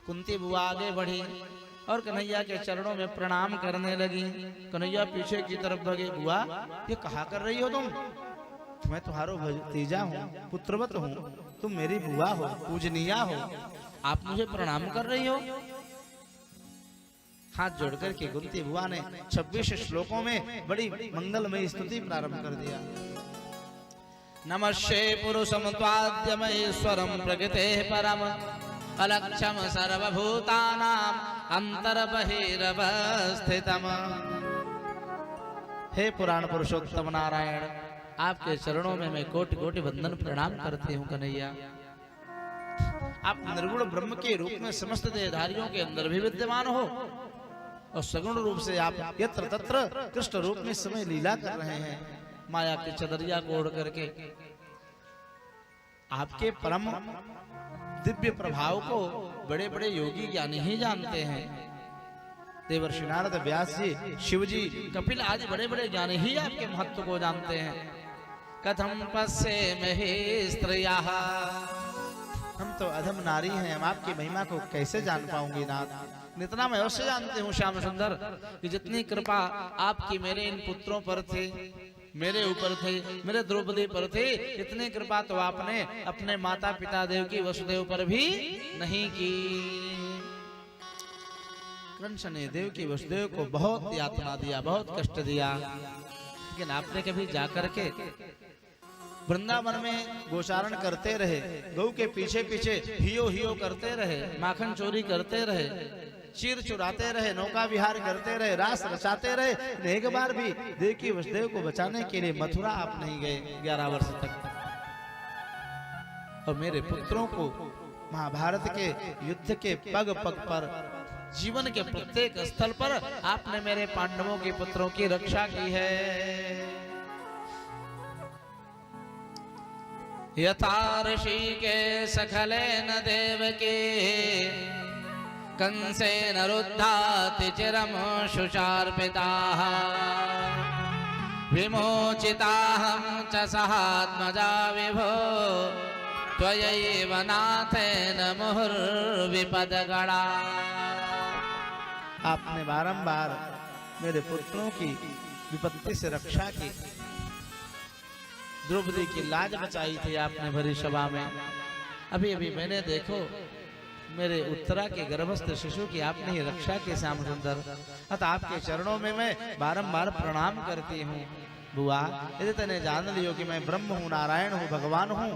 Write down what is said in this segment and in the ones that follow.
कुंती बुआ आगे बढ़ी और कन्हैया के चरणों में प्रणाम करने लगी। कन्हैया पीछे की तरफ भागे। बुआ ये कहा कर रही हो तुम? मैं तुम्हारो भतीजा हूँ, पुत्रवत हूँ, तुम मेरी बुआ हो, पूजनीया हो, आप मुझे प्रणाम कर रही हो? हाथ जोड़कर के कुंती बुआ ने 26 श्लोकों में बड़ी मंगलमयी स्तुति प्रारंभ कर दिया। नमस्ते पुरुषम त्वाद्यमैश्वरम प्रकृते परम अलक्षम सर्वभूतानां अंतर्बहिरवस्थितम्। हे पुराण पुरुषोत्तम नारायण, आपके चरणों में मैं कोटि कोटि वंदन प्रणाम करती हूँ कन्हैया। आप निर्गुण ब्रह्म के रूप में समस्त देहधारियों के अंदर भी विद्यमान हो और सगुण रूप से आप यत्र तत्र कृष्ण रूप में समय लीला कर रहे हैं, माया की चदरिया को ओढ़ करके। आपके परम दिव्य प्रभाव को बड़े बड़े योगी ज्ञानी ही जानते हैं। देवर्षि नारद, व्यास जी, शिव जी, कपिल आदि बड़े बड़े ज्ञानी ही आपके महत्व को जानते हैं। कथम पश्येमहि हे स्त्रियः, हम तो अधम नारी हैं, हम आपकी महिमा को कैसे जान पाऊंगी नाथ। इतना मैं अवश्य जानती हूँ श्याम सुंदर कि जितनी कृपा आपकी मेरे इन पुत्रों पर थी, मेरे ऊपर थे, मेरे द्रौपदी पर थे, इतनी कृपा तो आपने अपने माता पिता देवकी वसुदेव पर भी नहीं की। कंस ने देवकी वसुदेव को बहुत यातना दिया, बहुत कष्ट दिया, लेकिन आपने कभी जाकर के वृंदावन में गोचारण करते रहे, गौ के पीछे पीछे हियो हियो करते रहे, माखन चोरी करते रहे, चीर चुराते रहे, नौका विहार करते रहे, रास रचाते रहे। एक बार भी देवकी वसुदेव को बचाने के लिए मथुरा आप नहीं गए 11 वर्ष तक। और मेरे पुत्रों को महाभारत के युद्ध के पग पग पर, जीवन के प्रत्येक स्थल पर आपने मेरे पांडवों के पुत्रों की रक्षा की है। यथा ऋषिकेश खलेन देवकी कंसेन रुद्धाति चिरं शुशार्पिताः विमोचिताहं च सहात्मजा विभो त्वयैव नाथेन मुहुर्विपदगणा। आपने बारंबार मेरे पुत्रों की विपत्ति से रक्षा की, द्रौपदी की लाज बचाई थी आपने भरी सभा में। अभी अभी मैंने देखो मेरे उत्तरा के गर्भस्थ शिशु की आपने ही रक्षा की श्याम सुंदर। अतः आपके चरणों में मैं बारंबार प्रणाम करती हूँ। बुआ यदि तने जान लियो कि मैं ब्रह्म हूँ, नारायण हूँ, भगवान हूँ,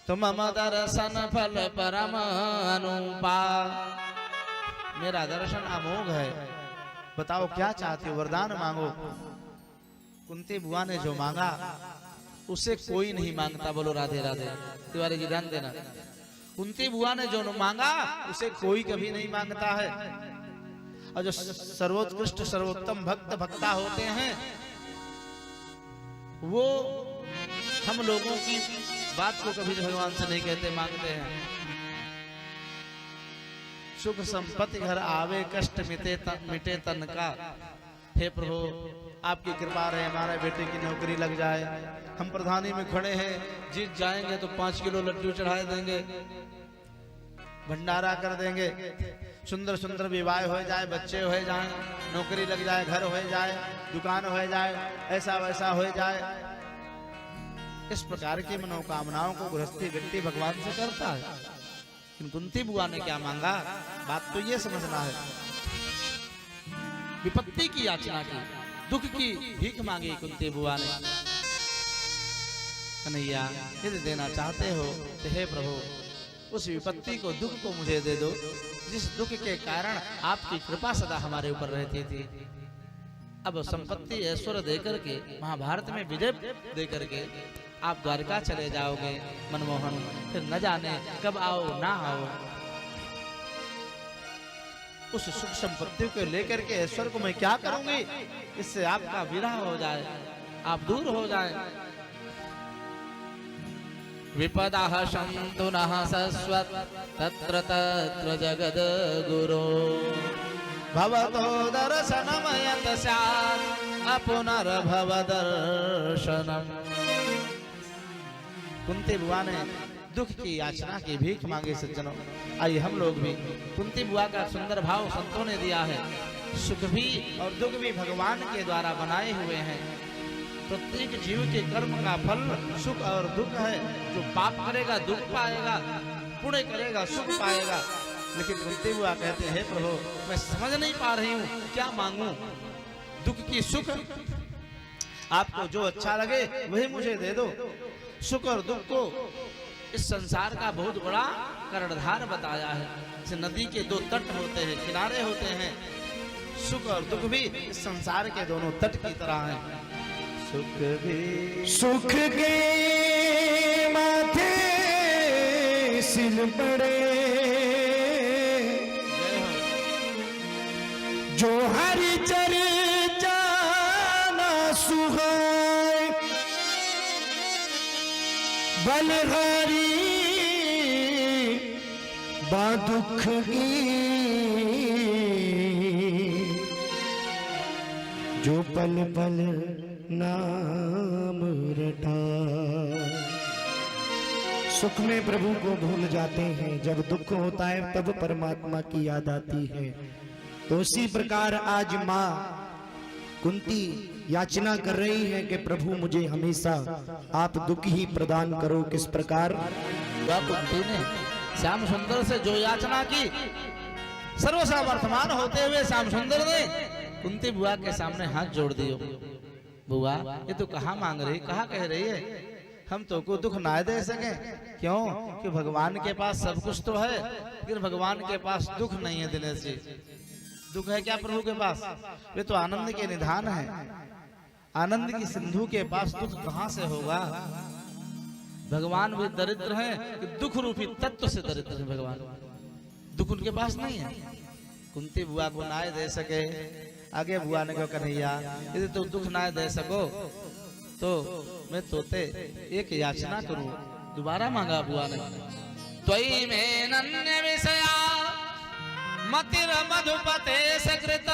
तो मम दर्शन फल परम अनुपा, मेरा दर्शन अमोघ है। बताओ क्या चाहती हो, वरदान मांगो। कुंती बुआ ने जो मांगा उसे कोई नहीं मांगता। बोलो राधे राधे। तिवारी जी ध्यान देना, कुंती बुआ ने जो मांगा उसे कोई कभी नहीं मांगता है। और जो सर्वोत्कृष्ट सर्वोत्तम भक्त भक्ता होते हैं वो हम लोगों की बात को कभी भगवान से नहीं कहते, मांगते हैं। सुख संपत्ति घर आवे, कष्ट मिटे तन का। हे प्रभु आपकी कृपा रहे, हमारे बेटे की नौकरी लग जाए, हम प्रधानी में खड़े हैं, जीत जाएंगे तो 5 किलो लड्डू चढ़ा देंगे, भंडारा कर देंगे, सुंदर सुंदर विवाह हो जाए, बच्चे हो जाए, नौकरी लग जाए, घर हो जाए, दुकान हो जाए, ऐसा वैसा हो जाए। इस प्रकार की मनोकामनाओं को गृहस्थी व्यक्ति भगवान से करता है। लेकिन कुंती बुआ ने क्या मांगा, बात तो ये समझना है। विपत्ति की याचना की, दुख की भीख मांगी कुंती बुआ ने। कन्हैया यदि देना चाहते हो तो हे प्रभु उस विपत्ति को, दुख को मुझे दे दो जिस दुख के कारण आपकी कृपा सदा हमारे ऊपर रहती थी। अब संपत्ति ऐश्वर्य देकर के, महाभारत में विजय देकर के आप द्वारका चले जाओगे मनमोहन, फिर न जाने कब आओ ना आओ। उस सुख संपत्ति को लेकर के ऐश्वर्य को मैं क्या करूंगी, इससे आपका विरह हो जाए, आप दूर हो जाए। विपदाः सन्तु नः शश्वत् तत्र तत्र जगद गुरो भवतो दर्शनमयत स्यात् अपुनर्भव दर्शनम्। कुंती बुआ ने दुख की याचना की भीख मांगे सज्जनों। आइए हम लोग भी कुंती बुआ का सुंदर भाव संतों ने दिया है। सुख भी और दुख भी भगवान के द्वारा बनाए हुए हैं। प्रत्येक जीव के कर्म का फल सुख और दुख है। जो पाप करेगा दुख पाएगा, पुण्य करेगा सुख पाएगा। लेकिन कुंती बुआ कहते हैं प्रभु मैं समझ नहीं पा रही हूँ क्या मांगूं, दुख की सुख, आपको जो अच्छा लगे वही मुझे दे दो। सुख और दुख को इस संसार का बहुत बड़ा कर्णधार बताया है। जैसे नदी के दो तट होते हैं, किनारे होते हैं, सुख और दुख भी इस संसार के दोनों तट की तरह हैं। सुख के माथे सिल पड़े, जो हरि चर्चा ना सुहाए, बलहारी बा दुख की, जो पल पल नाम रटा। सुख में प्रभु को भूल जाते हैं, जब दुख होता है तब परमात्मा की याद आती है। तो उसी प्रकार आज माँ कुंती याचना कर रही है कि प्रभु मुझे हमेशा आप दुख ही प्रदान करो। किस प्रकार? कुंती ने श्याम सुंदर से जो याचना की, सर्वसा वर्तमान होते हुए श्याम सुंदर ने कुंती बुआ के सामने हाथ जोड़ दियो। बुआ ये तो कहाँ मांग रही, कहाँ कह रही है, हम तो को दुख ना दे सके। क्यों? कि भगवान के पास सब कुछ तो है, लेकिन भगवान के पास दुख नहीं है देने से। दुख है क्या प्रभु के पास? वे तो आनंद के निधान है। आनंद की सिंधु के पास दुख कहाँ से होगा? भगवान भी दरिद्र हैं कि दुख रूपी तत्व से दरिद्र है भगवान। दुख उनके पास नहीं है। कुंती बुआ को ना दे सके, आगे बुआ ने कहा कन्हैया यदि तो दुख ना दे सको तो मैं तोते एक याचना करूं। दोबारा मांगा बुआ ने। त्वयि में नन्य विषया मतिर मधुपते सकृत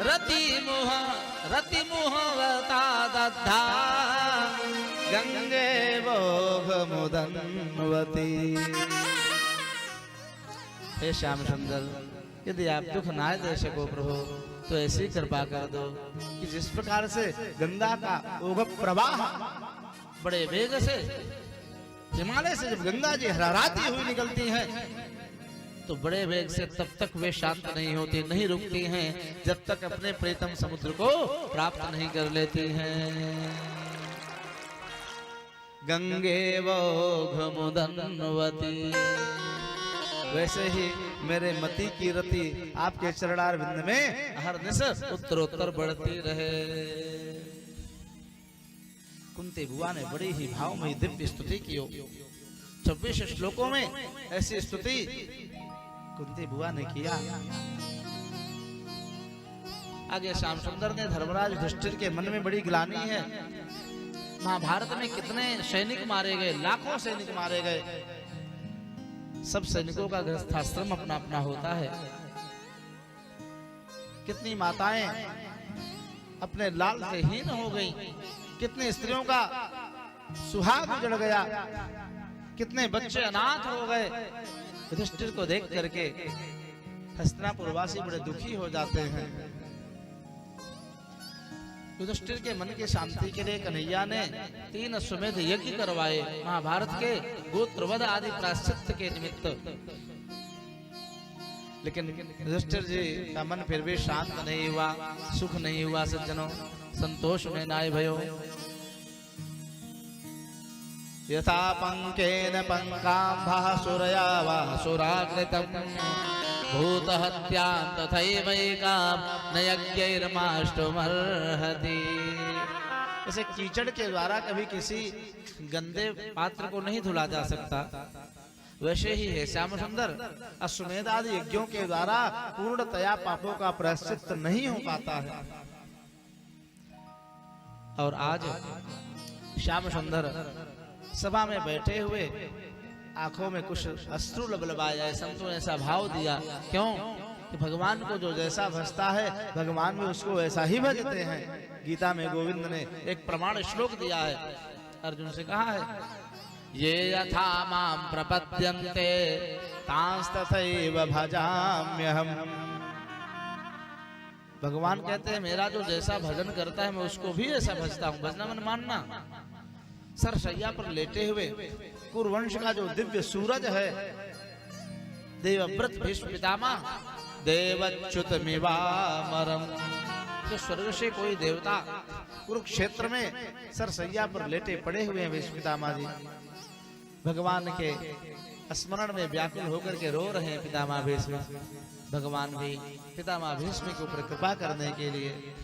रति मुहवता दद्धा गंगे भोग मुदन्वती। हे श्याम सुंदर यदि आप दुख ना दे सको प्रभु तो ऐसी कृपा कर दो कि जिस प्रकार से गंगा का ओघ प्रवाह बड़े वेग से हिमालय से जब गंगा जी हराराती हुई निकलती है तो बड़े वेग से तब तक वे शांत नहीं होती, नहीं रुकती हैं जब तक अपने प्रीतम समुद्र को प्राप्त नहीं कर लेती हैं। गंगे वोघ मुदन्वती। वैसे ही मेरे मति की रति आपके चरणार बिंद में हर निश उत्तरोत्तर बढ़ती रहे। कुंती बुआ ने बड़ी ही भावमयी दिव्य स्तुति की। 26 श्लोकों में ऐसी स्तुति कुंती बुआ ने किया। आगे श्याम सुंदर ने धर्मराज युधिष्ठिर के मन में बड़ी ग्लानि है। महाभारत में कितने सैनिक मारे गए, लाखों सैनिक मारे गए। सब सैनिकों का गृहस्थाश्रम अपना अपना होता है। कितनी माताएं अपने लाल से हीन हो गई, कितनी स्त्रियों का सुहाग उजड़ गया, कितने बच्चे अनाथ हो गए। युधिष्ठिर को देख करके हस्तिनापुर वासी बड़े दुखी हो जाते हैं। युधिष्ठिर के मन की शांति के लिए कन्हैया ने 3 अश्वमेध यज्ञ करवाए महाभारत के गोत्रवध आदि प्रायश्चित के निमित्त। लेकिन युधिष्ठिर जी का मन फिर भी शांत नहीं हुआ, सुख नहीं हुआ। सज्जनों संतोष में नाय भयो। यथा पंकेन पंकाम्भः सुरया वा सुराकृतं भूतहत्यां तथैवैकां न यज्ञैर्माष्टुमर्हति। ऐसे कीचड़ के द्वारा कभी किसी गंदे पात्र को नहीं धुला जा सकता, वैसे ही है श्याम सुंदर अश्वमेध आदि यज्ञों के द्वारा पूर्णतया पापों का प्रायश्चित नहीं हो पाता है। और आज श्याम सुंदर सभा में बैठे हुए आंखों में कुछ अश्रु लबलबाए जाए। संतों ने ऐसा भाव दिया। क्यों? कि भगवान को जो जैसा भजता है भगवान भी उसको वैसा ही भजते हैं। गीता में गोविंद ने एक प्रमाण श्लोक दिया है। अर्जुन से कहा है ये यथा मां प्रपद्यन्ते तांस्तथैव भजाम्यहम्। भगवान कहते हैं मेरा जो जैसा भजन करता है मैं उसको भी ऐसा भजता हूं। भजना मन मानना। सरसैया पर लेटे हुए कुरुवंश का जो दिव्य सूरज है, देवव्रत भीष्म पितामह देवच्युतमिवामरम, जो स्वर्ग से कोई देवता कुरुक्षेत्र में सरसैया पर लेटे पड़े हुए हैं भीष्म पितामह जी, भगवान के स्मरण में व्याकुल होकर के रो रहे हैं पितामह भीष्म। भगवान भी पितामह भीष्म के ऊपर कृपा करने के लिए